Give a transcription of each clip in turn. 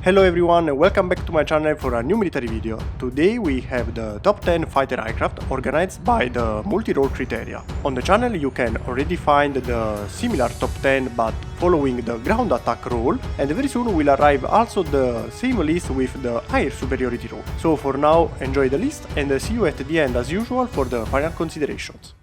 Hello everyone and welcome back to my channel for a new military video. Today we have the top 10 fighter aircraft organized by the multi-role criteria. On the channel you can already find the similar top 10 but following the ground attack role, and very soon will arrive also the same list with the air superiority role. So for now enjoy the list and see you at the end as usual for the final considerations.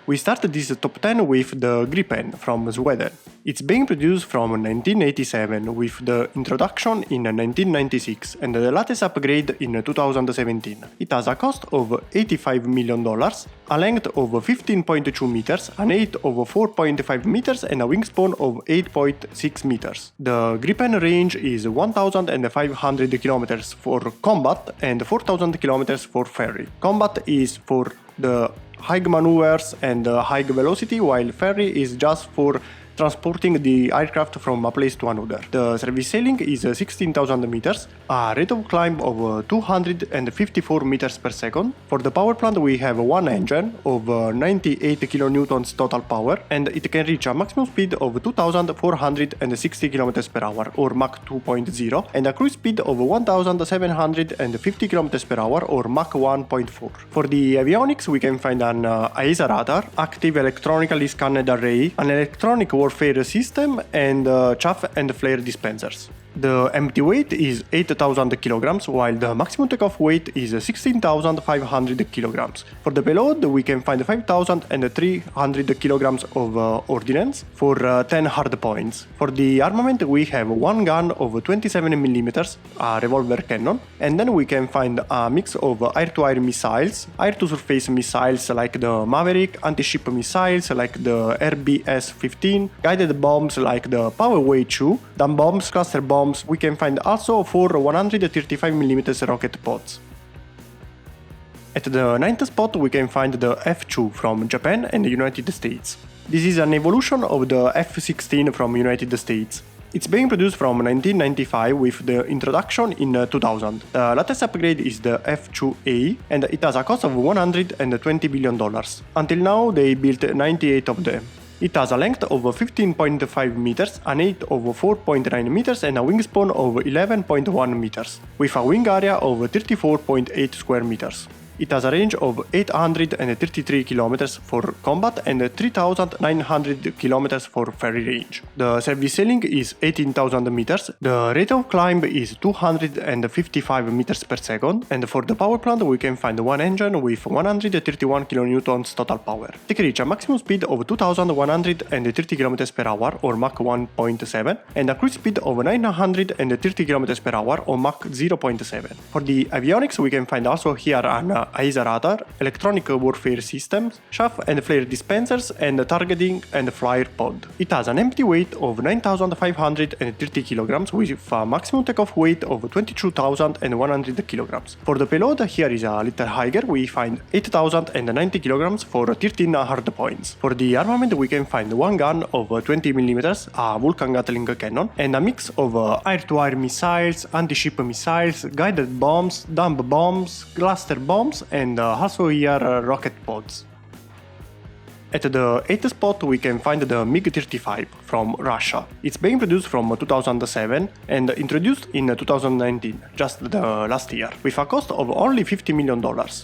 We started this top 10 with the Gripen from Sweden. It's being produced from 1987 with the introduction in 1996 and the latest upgrade in 2017. It has a cost of $85 million, a length of 15.2 meters, an height of 4.5 meters and a wingspan of 8.6 meters. The Gripen range is 1,500 kilometers for combat and 4,000 kilometers for ferry. Combat is for the high maneuvers and high velocity, while ferry is just for transporting the aircraft from a place to another. The service ceiling is 16,000 meters, a rate of climb of 254 meters per second. For the power plant we have one engine of 98 kilonewtons total power, and it can reach a maximum speed of 2,460 km per hour or Mach 2.0 and a cruise speed of 1,750 km per hour or Mach 1.4. For the avionics we can find an AESA radar, active electronically scanned array, an electronic warfare system and chaff and flare dispensers. The empty weight is 8,000 kilograms, while the maximum takeoff weight is 16,500 kilograms. For the payload, we can find 5,300 kilograms of ordnance for 10 hard points. For the armament, we have one gun of 27 mm, a revolver cannon, and then we can find a mix of air-to-air missiles, air-to-surface missiles like the Maverick, anti-ship missiles like the RBS-15, guided bombs like the Powerway 2, dumb bombs, cluster bombs. We can find also 4 135mm rocket pods. At the 9th spot we can find the F2 from Japan and the United States. This is an evolution of the F-16 from United States. It's being produced from 1995 with the introduction in 2000. The latest upgrade is the F2A and it has a cost of $120 billion. Until now they built 98 of them. It has a length of 15.5 meters, an height of 4.9 meters and a wingspan of 11.1 meters, with a wing area of 34.8 square meters. It has a range of 833 kilometers for combat and 3,900 kilometers for ferry range. The service ceiling is 18,000 meters, the rate of climb is 255 meters per second, and for the power plant we can find one engine with 131 kilonewtons total power. It can reach a maximum speed of 2,130 kilometers per hour or Mach 1.7 and a cruise speed of 930 kilometers per hour or Mach 0.7. For the avionics we can find also here an AESA radar, electronic warfare systems, chaff and flare dispensers, and targeting and flyer pod. It has an empty weight of 9,530 kilograms with a maximum takeoff weight of 22,100 kilograms. For the payload, here is a little higher, we find 8,090 kilograms for 13 hard points. For the armament, we can find one gun of 20 mm, a Vulcan Gatling cannon, and a mix of air-to-air missiles, anti-ship missiles, guided bombs, dumb bombs, cluster bombs, and also here rocket pods. At the 8th spot we can find the MiG-35 from Russia. It's being produced from 2007 and introduced in 2019, just the last year, with a cost of only $50 million.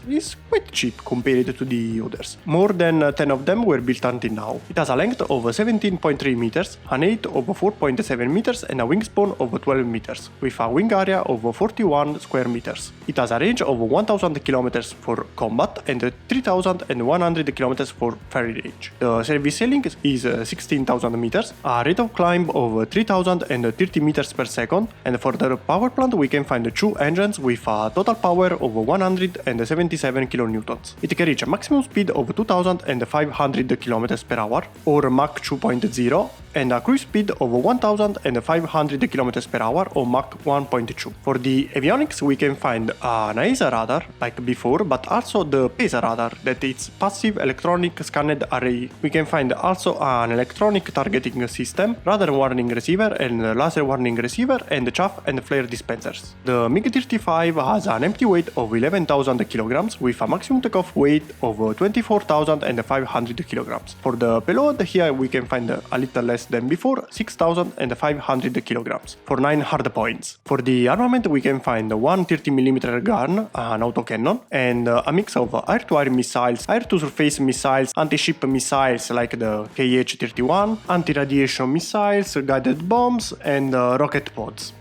It's quite cheap compared to the others. More than 10 of them were built until now. It has a length of 17.3 meters, an height of 4.7 meters and a wingspan of 12 meters, with a wing area of 41 square meters. It has a range of 1,000 kilometers for combat and 3,100 kilometers for ferry range. The service ceiling is 16,000 meters, a rate of climb of 3,030 meters per second, and for the power plant we can find two engines with a total power of 177 kilonewtons. It can reach a maximum speed of 2,500 kilometers per hour or Mach 2.0 and a cruise speed of 1,500 km per hour or Mach 1.2. For the avionics we can find an AESA radar like before, but also the PESA radar, that is passive electronic scanned array. We can find also an electronic targeting system, radar warning receiver and laser warning receiver, and chaff and flare dispensers. The MiG-35 has an empty weight of 11,000 kg with a maximum takeoff weight of 24,500 kg. For the payload, here we can find a little less less than before 6,500 kilograms for 9 hard points. For the armament we can find one 30mm gun, an autocannon, and a mix of air-to-air missiles, air-to-surface missiles, anti-ship missiles like the KH-31, anti-radiation missiles, guided bombs, and rocket pods.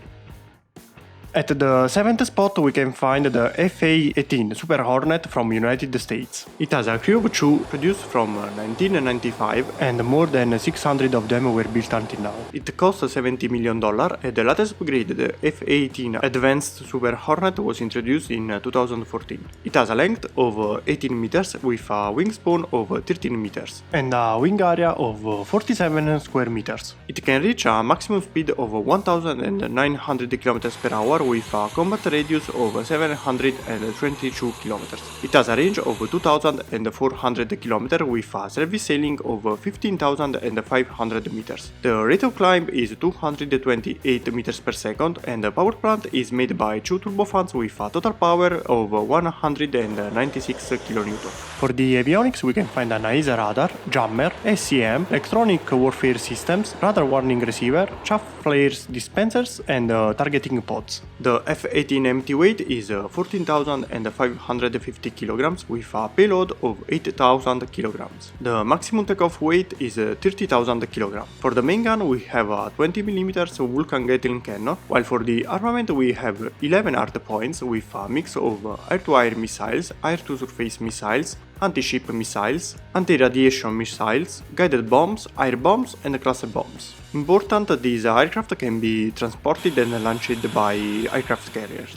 At the 7th spot we can find the FA-18 Super Hornet from United States. It has a crew of 2 produced from 1995 and more than 600 of them were built until now. It cost $70 million and the latest upgrade, the F-18 Advanced Super Hornet, was introduced in 2014. It has a length of 18 meters with a wingspan of 13 meters and a wing area of 47 square meters. It can reach a maximum speed of 1,900 km per hour with a combat radius of 722 km. It has a range of 2,400 km with a service sailing of 15,500 meters. The rate of climb is 228 meters per second and the power plant is made by 2 turbofans with a total power of 196 kN. For the avionics we can find an AESA radar, jammer, SCM, electronic warfare systems, radar warning receiver, chaff flares dispensers, and targeting pods. The F-18 empty weight is 14,550 kg with a payload of 8,000 kg. The maximum takeoff weight is 30,000 kg. For the main gun we have a 20mm Vulcan Gatling cannon, while for the armament we have 11 hard points with a mix of air-to-air missiles, air-to-surface missiles, anti-ship missiles, anti-radiation missiles, guided bombs, air bombs, and cluster bombs. Important, these aircraft can be transported and launched by aircraft carriers.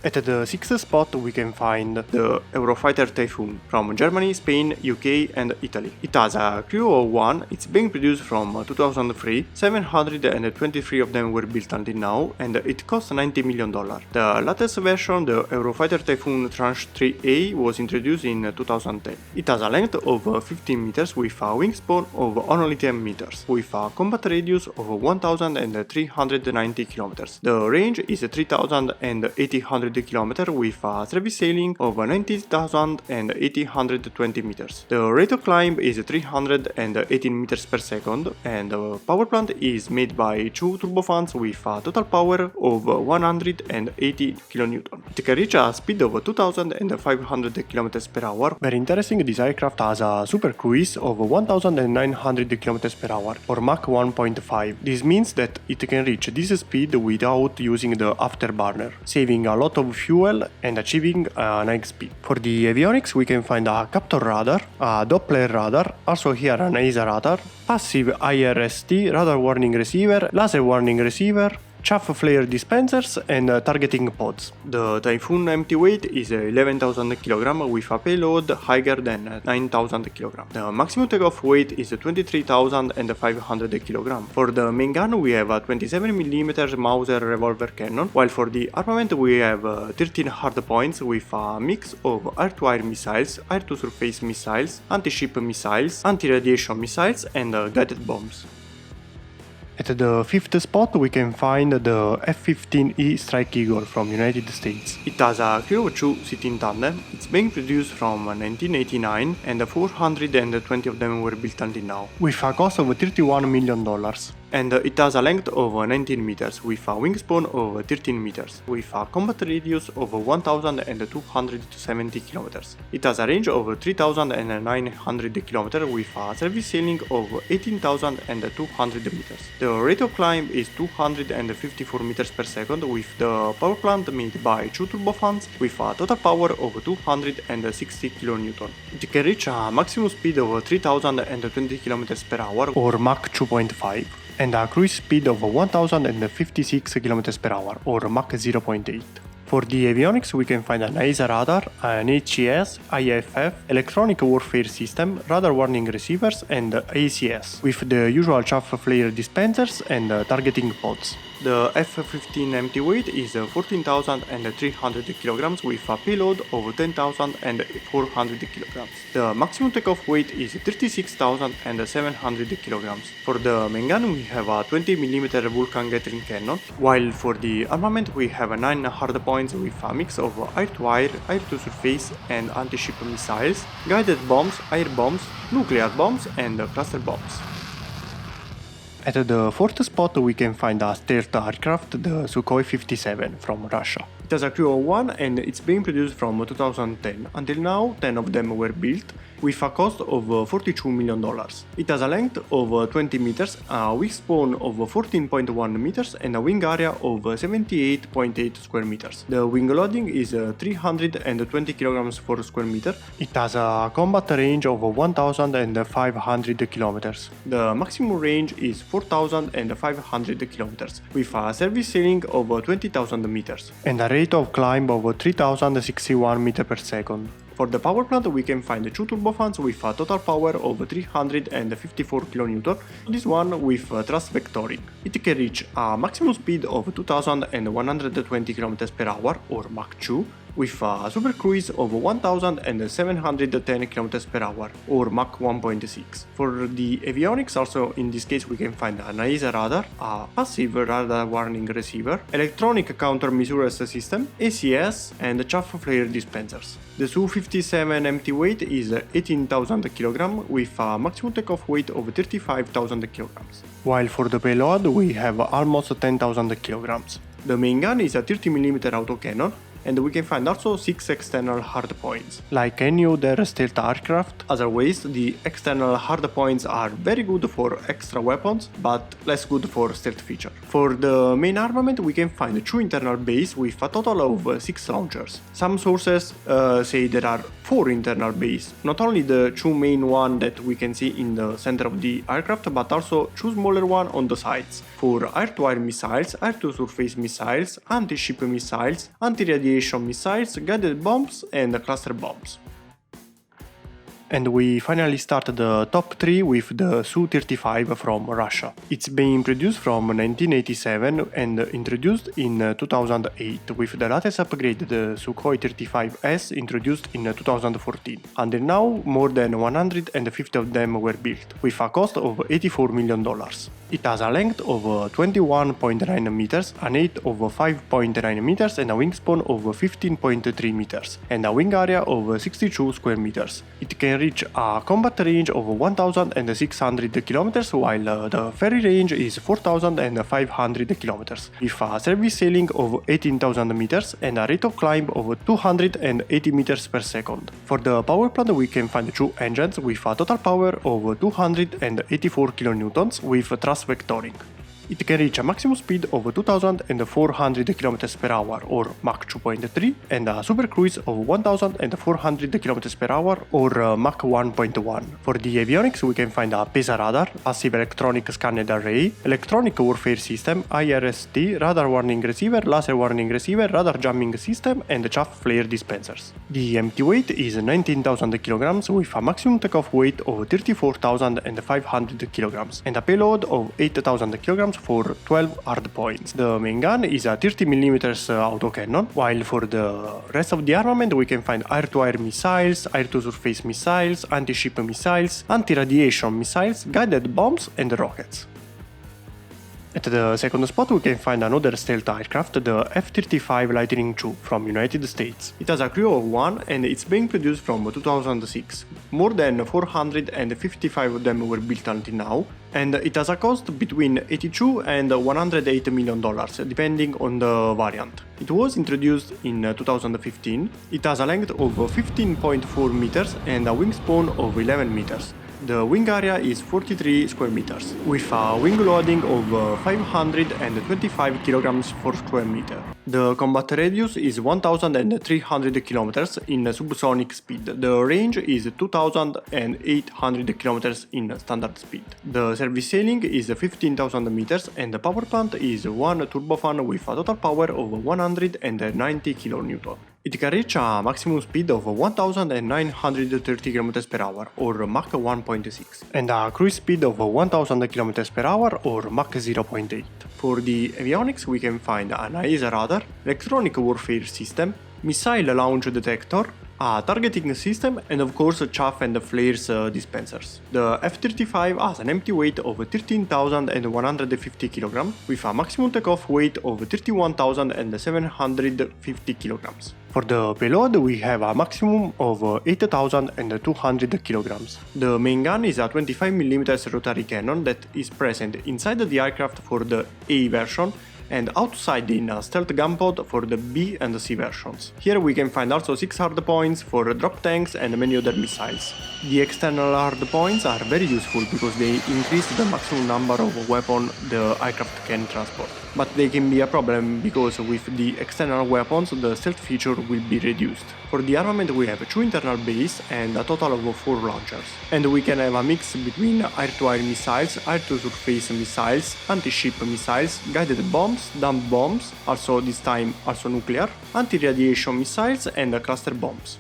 At the 6th spot we can find the Eurofighter Typhoon from Germany, Spain, UK and Italy. It has a crew of 1, it's being produced from 2003, 723 of them were built until now and it cost $90 million. The latest version, the Eurofighter Typhoon Tranche 3A, was introduced in 2010. It has a length of 15 meters with a wingspan of only 10 meters, with a combat radius of 1,390 kilometers. The range is 3,800 km with a service sailing of 90,820 meters. The rate of climb is 318 meters per second and the power plant is made by 2 turbofans with a total power of 180 kN. It can reach a speed of 2,500 km per hour. Very interesting, this aircraft has a super cruise of 1,900 km per hour or Mach 1.5. This means that it can reach this speed without using the afterburner, saving a lot of fuel and achieving an high speed. For the avionics we can find a captor radar, a Doppler radar, also here an AESA radar, passive IRST, radar warning receiver, laser warning receiver, chaff flare dispensers and targeting pods. The Typhoon empty weight is 11,000 kg with a payload higher than 9,000 kg. The maximum takeoff weight is 23,500 kg. For the main gun we have a 27mm Mauser revolver cannon, while for the armament we have 13 hard points with a mix of air-to-air missiles, air-to-surface missiles, anti-ship missiles, anti-radiation missiles and guided bombs. At the 5th spot we can find the F-15E Strike Eagle from United States. It has a crew of 2 sitting tandem, it's being produced from 1989 and 420 of them were built until now, with a cost of $31 million. And it has a length of 19 meters with a wingspan of 13 meters, with a combat radius of 1,270 kilometers. It has a range of 3,900 kilometers with a service sailing of 18,200 meters. The rate of climb is 254 meters per second with the power plant made by 2 turbofans with a total power of 260 kN. It can reach a maximum speed of 3,020 km per hour or Mach 2.5. and a cruise speed of 1,056 km per hour or Mach 0.8. For the avionics we can find an AESA radar, an HES, IFF, electronic warfare system, radar warning receivers and ACS, with the usual chaff flare dispensers and targeting pods. The F-15 empty weight is 14,300 kg with a payload of 10,400 kg. The maximum takeoff weight is 36,700 kg. For the main gun we have a 20mm Vulcan Gatling cannon, while for the armament we have 9 hard points with a mix of air-to-air, air-to-surface and anti-ship missiles, guided bombs, air bombs, nuclear bombs and cluster bombs. At the fourth spot we can find a stealth aircraft, the Sukhoi 57 from Russia. It has a crew of 1 and it's being produced from 2010. Until now 10 of them were built, with a cost of $42 million. It has a length of 20 meters, a wingspan of 14.1 meters and a wing area of 78.8 square meters. The wing loading is 320 kilograms per square meter. It has a combat range of 1,500 kilometers. The maximum range is 4,500 kilometers, with a service ceiling of 20,000 meters and a rate of climb of 3,061 meters per second. For the power plant we can find 2 turbofans with a total power of 354 kN, this one with thrust vectoring. It can reach a maximum speed of 2,120 km per hour or Mach 2, with a super cruise of 1,710 km per hour or Mach 1.6. For the avionics also in this case we can find an AESA radar, a passive radar warning receiver, electronic countermeasures system, ACS and chaff flare dispensers. The Su-57 empty weight is 18,000 kg with a maximum takeoff weight of 35,000 kg, while for the payload we have almost 10,000 kg. The main gun is a 30mm autocannon, and we can find also 6 external hardpoints. Like any other stealth aircraft, as always, the external hardpoints are very good for extra weapons, but less good for stealth feature. For the main armament we can find 2 internal bays with a total of 6 launchers. Some sources say there are 4 internal bays, not only the 2 main ones that we can see in the center of the aircraft, but also 2 smaller ones on the sides, for air-to-air missiles, air-to-surface missiles, anti-ship missiles, anti-radiation missiles, guided bombs and cluster bombs. And we finally start the top 3 with the Su-35 from Russia. It's been produced from 1987 and introduced in 2008, with the latest upgrade, the Sukhoi 35S, introduced in 2014. Until now, more than 150 of them were built, with a cost of $84 million. It has a length of 21.9 meters, an height of 5.9 meters and a wingspan of 15.3 meters, and a wing area of 62 square meters. It can reach a combat range of 1,600 kilometers, while the ferry range is 4,500 kilometers, with a service sailing of 18,000 meters and a rate of climb of 280 meters per second. For the power plant we can find 2 engines with a total power of 284 kN with thrust vectoring. It can reach a maximum speed of 2,400 km per hour or Mach 2.3 and a super cruise of 1,400 km per hour or Mach 1.1. For the avionics we can find a PESA radar, passive electronic scanned array, electronic warfare system, IRST, radar warning receiver, laser warning receiver, radar jamming system and chaff flare dispensers. The empty weight is 19,000 kg with a maximum takeoff weight of 34,500 kg and a payload of 8,000 kg for 12 hardpoints. The main gun is a 30mm autocannon, while for the rest of the armament we can find air-to-air missiles, air-to-surface missiles, anti-ship missiles, anti-radiation missiles, guided bombs and rockets. At the second spot we can find another stealth aircraft, the F35 Lightning II from United States. It has a crew of 1 and it's being produced from 2006. More than 455 of them were built until now, and it has a cost between $82 and $108 million, depending on the variant. It was introduced in 2015. It has a length of 15.4 meters and a wingspan of 11 meters. The wing area is 43 square meters, with a wing loading of 525 kilograms per square meter. The combat radius is 1,300 kilometers in subsonic speed. The range is 2,800 kilometers in standard speed. The service sailing is 15,000 meters and the power plant is 1 turbofan with a total power of 190 kN. It can reach a maximum speed of 1,930 km per hour or Mach 1.6 and a cruise speed of 1,000 km per hour or Mach 0.8. For the avionics we can find an AESA radar, electronic warfare system, missile launch detector, a targeting system, and of course chaff and flares dispensers. The F35 has an empty weight of 13,150 kg with a maximum takeoff weight of 31,750 kg. For the payload we have a maximum of 8,200 kg. The main gun is a 25mm rotary cannon that is present inside the aircraft for the A version and outside in a stealth gun pod for the B and C versions. Here we can find also 6 hard points for drop tanks and many other missiles. The external hard points are very useful because they increase the maximum number of weapons the aircraft can transport. But they can be a problem because with the external weapons the stealth feature will be reduced. For the armament we have 2 internal bases and a total of 4 launchers. And we can have a mix between air-to-air missiles, air-to-surface missiles, anti-ship missiles, guided bombs, dump bombs, also this time also nuclear, anti-radiation missiles and cluster bombs.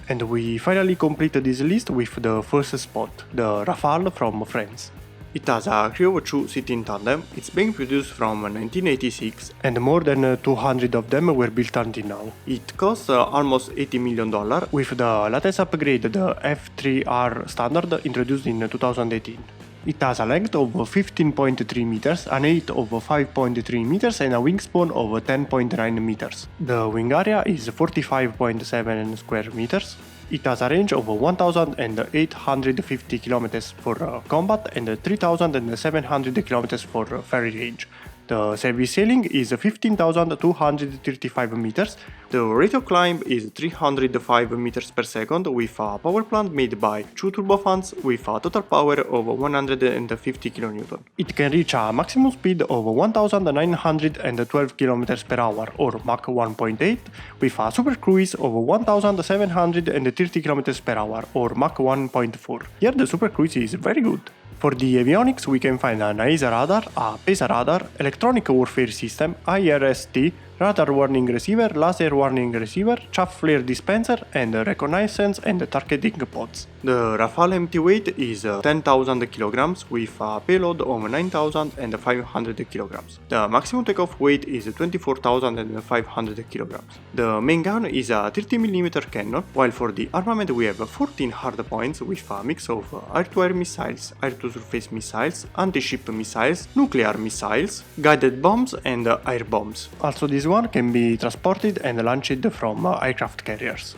And we finally complete this list with the first spot, the Rafale from France. It has a crew of 2 sitting tandem, it's being produced from 1986 and more than 200 of them were built until now. It costs almost $80 million with the latest upgrade, the F3R standard introduced in 2018. It has a length of 15.3 meters, an height of 5.3 meters and a wingspan of 10.9 meters. The wing area is 45.7 square meters. It has a range of 1,850 km for combat and 3,700 km for ferry range. The service ceiling is 15,235 meters. The rate of climb is 305 meters per second with a power plant made by 2 turbofans with a total power of 150 kN. It can reach a maximum speed of 1,912 km per hour or Mach 1.8 with a super cruise of 1,730 km per hour or Mach 1.4. Here the super cruise is very good. For the avionics we can find an AESA radar, a PESA radar, electronic warfare system, IRST, radar warning receiver, laser warning receiver, chaff flare dispenser and reconnaissance and targeting pods. The Rafale empty weight is 10,000 kg with a payload of 9,500 kg. The maximum takeoff weight is 24,500 kg. The main gun is a 30mm cannon, while for the armament we have 14 hard points with a mix of air-to-air missiles, air-to-surface missiles, anti-ship missiles, nuclear missiles, guided bombs and air bombs. Also this one can be transported and launched from aircraft carriers.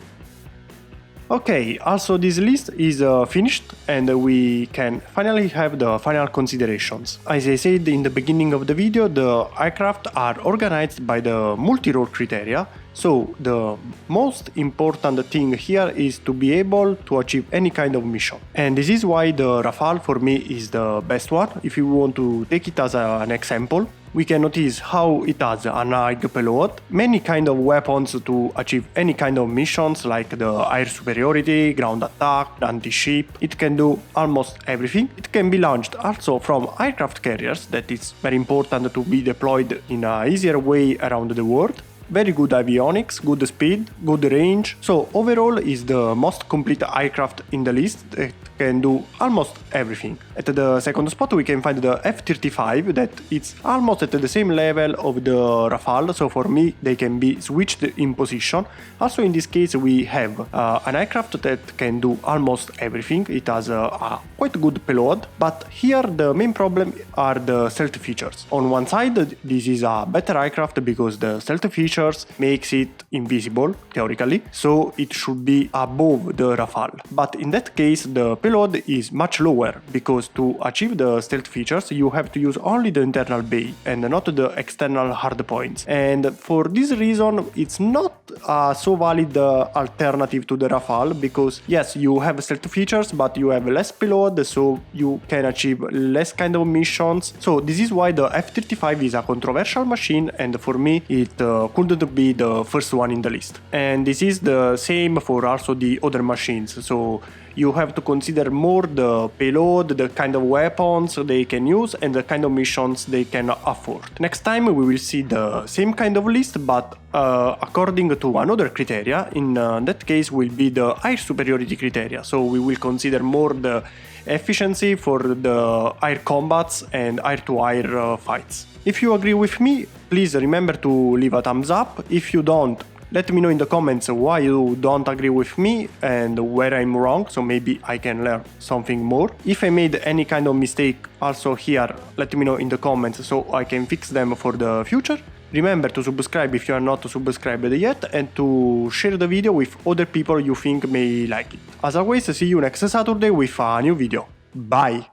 Okay, also this list is finished and we can finally have the final considerations. As I said in the beginning of the video, the aircraft are organized by the multi-role criteria, so the most important thing here is to be able to achieve any kind of mission. And this is why the Rafale for me is the best one. If you want to take it as an example, we can notice how it has an high payload, many kind of weapons to achieve any kind of missions like the air superiority, ground attack, anti-ship. It can do almost everything. It can be launched also from aircraft carriers, that is very important to be deployed in an easier way around the world. Very good avionics, good speed, good range, so overall is the most complete aircraft in the list that can do almost everything. At the second spot we can find the F35 that it's almost at the same level of the Rafale, so for me they can be switched in position. Also in this case we have an aircraft that can do almost everything. It has a quite good payload, but here the main problem are the stealth features. On one side this is a better aircraft because the stealth features makes it invisible, theoretically, so it should be above the Rafale. But in that case the payload is much lower, because to achieve the stealth features you have to use only the internal bay and not the external hard points. And for this reason it's not so valid alternative to the Rafale, because yes, you have stealth features but you have less payload, so you can achieve less kind of missions. So this is why the F35 is a controversial machine, and for me it couldn't be the first one in the list. And this is the same for also the other machines, so you have to consider more the payload, the kind of weapons they can use and the kind of missions they can afford. Next time we will see the same kind of list, but according to another criteria. In that case will be the air superiority criteria, so we will consider more the efficiency for the air combats and air-to-air fights. If you agree with me, please remember to leave a thumbs up. If you don't, Let me know in the comments why you don't agree with me and where I'm wrong, so maybe I can learn something more. If I made any kind of mistake also here, let me know in the comments so I can fix them for the future. Remember to subscribe if you are not subscribed yet and to share the video with other people you think may like it. As always, see you next Saturday with a new video. Bye!